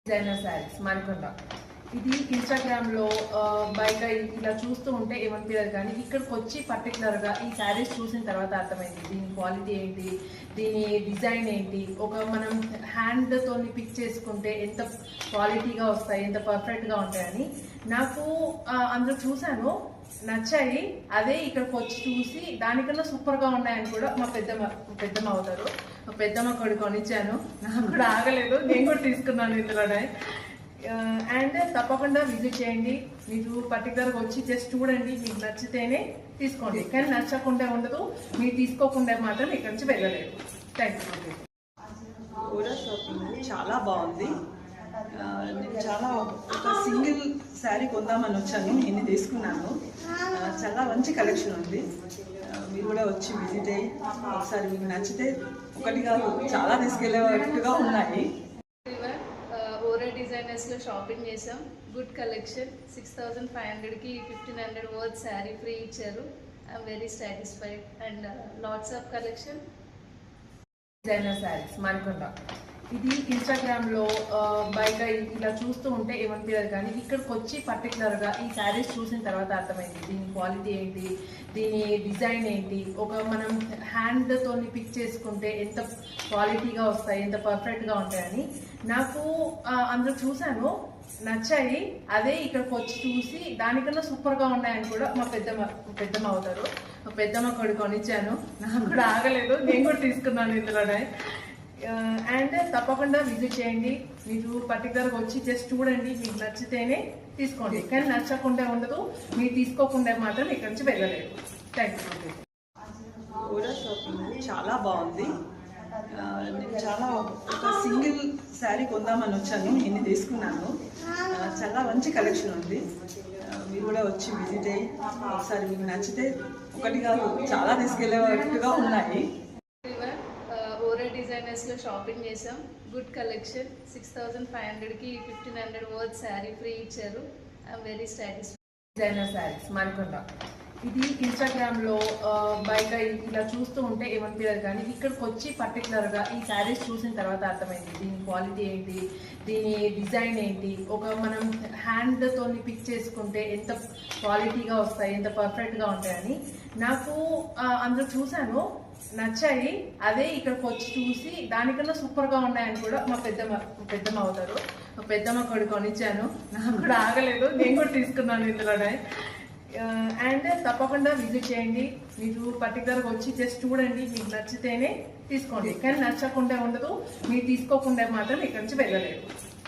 Designer saris మనకొండ ఇది ఇన్స్టాగ్రామ్లో బయట ఇలా చూస్తూ ఉంటే ఏమనిపించదు, కానీ ఇక్కడికి వచ్చి పర్టికులర్గా ఈ శారీస్ చూసిన తర్వాత అర్థమైంది దీని క్వాలిటీ ఏంటి, దీని డిజైన్ ఏంటి. మనం హ్యాండ్తో పిక్ చేసుకుంటే ఎంత క్వాలిటీగా వస్తాయి, ఎంత పర్ఫెక్ట్గా ఉంటాయని నాకు అందులో చూశాను, నచ్చాయి. అదే ఇక్కడికి వచ్చి చూసి దానికన్నా సూపర్గా ఉన్నాయని కూడా మా పెద్దమ్మ అవుతారు, మా పెద్దమ్మ కొడుకు కొనిచ్చాను. నాకు కూడా ఆగలేదు, నేను కూడా తీసుకున్నాను ఇందులోనే. అండ్ తప్పకుండా విజిట్ చేయండి. మీరు పర్టికులర్గా వచ్చి జస్ట్ చూడండి, మీకు నచ్చితేనే తీసుకోండి, కానీ నచ్చకుండా ఉండదు. మీరు తీసుకోకుండా మాత్రం ఇక్కడి నుంచి వెళ్ళలేదు. Thank you. ఓడా షాపింగ్ చాలా బాగుంది. నేను చాలా ఒక సింగిల్ శారీ కొందామని వచ్చాను, నేను తీసుకున్నాను. చాలా మంచి కలెక్షన్ ఉంది. మీరు కూడా వచ్చి విజిట్ అయ్యి ఒకసారి మీకు నచ్చితే ఒకటి కాదు చాలా తీసుకెళ్ళేటట్టుగా ఉన్నాయి. ఓరా డిజైనర్స్లో షాపింగ్ చేసాం. Good collection. 6500కి 1500 వర్త్ శారీ ఫ్రీ ఇచ్చారు. I'm very satisfied and lots of collection. Designer saris మనకొండ ఇది ఇన్స్టాగ్రామ్లో బయట ఇలా చూస్తూ ఉంటే ఏమనిపించదు, కానీ ఇక్కడికి వచ్చి పర్టికులర్గా ఈ శారీస్ చూసిన తర్వాత అర్థమైంది దీని క్వాలిటీ ఏంటి, దీని డిజైన్ ఏంటి. మనం హ్యాండ్తో పిక్ చేసుకుంటే ఎంత క్వాలిటీగా వస్తాయి, ఎంత పర్ఫెక్ట్గా ఉంటాయని నాకు అందులో చూశాను, నచ్చాయి. అదే ఇక్కడికి వచ్చి చూసి దానికన్నా సూపర్గా ఉన్నాయని కూడా మా పెద్దమ్మ అవుతారు, మా పెద్దమ్మ కొడుకు కొనిచ్చాను. నాకు కూడా ఆగలేదు, నేను కూడా తీసుకున్నాను ఇందులోనే. అండ్ తప్పకుండా విజిట్ చేయండి. మీరు పర్టికులర్గా వచ్చి జస్ట్ చూడండి, మీకు నచ్చితేనే తీసుకోండి, కానీ నచ్చకుండా ఉండదు. మీరు తీసుకోకుండా మాత్రం ఇక్కడి నుంచి వెళ్ళలేదు. Thank you. ఓడా షాపింగ్ చాలా బాగుంది. నేను చాలా ఒక సింగిల్ శారీ కొందామని వచ్చాను, నేను తీసుకున్నాను. చాలా మంచి కలెక్షన్ ఉంది. మీరు కూడా వచ్చి విజిట్ అయ్యి ఒకసారి మీకు నచ్చితే ఒకటి కాదు చాలా తీసుకెళ్ళేటట్టుగా ఉన్నాయి. ఓరా డిజైనర్స్లో షాపింగ్ చేసాం. Good collection. 6500కి 1500 వర్త్ శారీ ఫ్రీ ఇచ్చారు. I'm very satisfied. Designer saris మనకొండ ఇది ఇన్స్టాగ్రామ్లో బయట ఇలా చూస్తూ ఉంటే ఏమనిపించదు, కానీ ఇక్కడికి వచ్చి పర్టికులర్గా ఈ శారీస్ చూసిన తర్వాత అర్థమైంది దీని క్వాలిటీ ఏంటి, దీని డిజైన్ ఏంటి. మనం హ్యాండ్తో పిక్ చేసుకుంటే ఎంత క్వాలిటీగా వస్తాయి, ఎంత పర్ఫెక్ట్గా ఉంటాయని నాకు అందులో చూశాను, నచ్చాయి. అదే ఇక్కడికి వచ్చి చూసి దానికన్నా సూపర్గా ఉన్నాయని కూడా మా పెద్దమ్మ అవుతారు, మా పెద్దమ్మ కొడుకు కొనిచ్చాను. నాకు కూడా ఆగలేదు, నేను కూడా తీసుకున్నాను ఇందులోనే. అండ్ తప్పకుండా విజిట్ చేయండి. మీరు పర్టికులర్గా వచ్చి జస్ట్ చూడండి, మీకు నచ్చితేనే తీసుకోండి, కానీ నచ్చకుండా ఉండదు. మీరు తీసుకోకుండా మాత్రం ఇక్కడి నుంచి వెళ్ళలేదు.